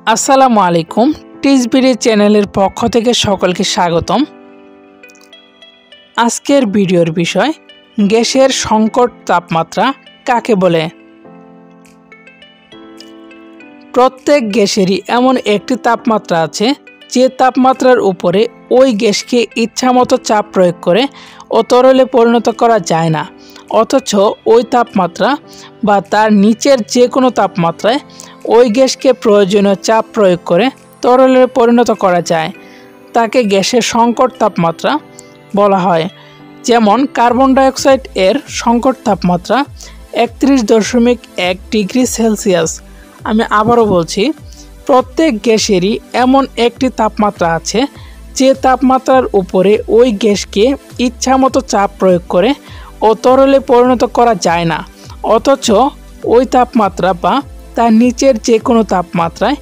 আসসালামু আলাইকুম। টিজবিডি চ্যানেলের পক্ষ থেকে সকলকে স্বাগতম। আজকের ভিডিওর বিষয় গ্যাসের সংকট তাপমাত্রা কাকে বলে। প্রত্যেক গ্যাসেরই এমন একটি তাপমাত্রা আছে যে তাপমাত্রার উপরে ওই গ্যাসকে ইচ্ছামতো চাপ প্রয়োগ করে ও তরলে পরিণত করা যায় না, অথচ ওই তাপমাত্রা বা তার নিচের যে কোনো তাপমাত্রায় ওই গ্যাসকে প্রয়োজনীয় চাপ প্রয়োগ করে তরলে পরিণত করা যায়, তাকে গ্যাসের সংকট তাপমাত্রা বলা হয়। যেমন কার্বন ডাইঅক্সাইড এর সংকট তাপমাত্রা 31.1 ডিগ্রি সেলসিয়াস। আমি আবারও বলছি, প্রত্যেক গ্যাসেরই এমন একটি তাপমাত্রা আছে যে তাপমাত্রার উপরে ওই গ্যাসকে ইচ্ছামতো চাপ প্রয়োগ করে ও তরলে পরিণত করা যায় না, অথচ ওই তাপমাত্রা বা তার নিচের যে কোনো তাপমাত্রায়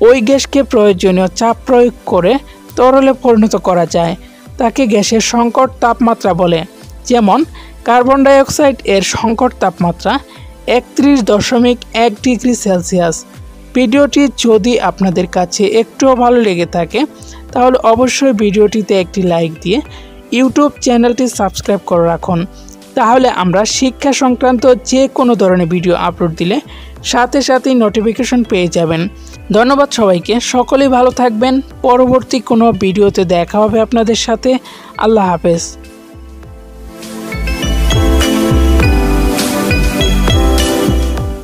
ওই গ্যাসকে প্রয়োজনীয় চাপ প্রয়োগ করে তরলে পরিণত করা যায়, তাকে গ্যাসের সংকট তাপমাত্রা বলে। যেমন কার্বন ডাইঅক্সাইড এর সংকট তাপমাত্রা 31.1 ডিগ্রি সেলসিয়াস। ভিডিওটি যদি আপনাদের কাছে একটুও ভালো লেগে থাকে তাহলে অবশ্যই ভিডিওটিতে একটি লাইক দিয়ে ইউটিউব চ্যানেলটি সাবস্ক্রাইব করে রাখুন, তাহলে আমরা শিক্ষা সংক্রান্ত যে কোনো ধরনের ভিডিও আপলোড দিলে সাথে সাথেই নোটিফিকেশন পেয়ে যাবেন। ধন্যবাদ সবাইকে, সকলেই ভালো থাকবেন। পরবর্তী কোনো ভিডিওতে দেখা হবে আপনাদের সাথে। আল্লাহ হাফেজ।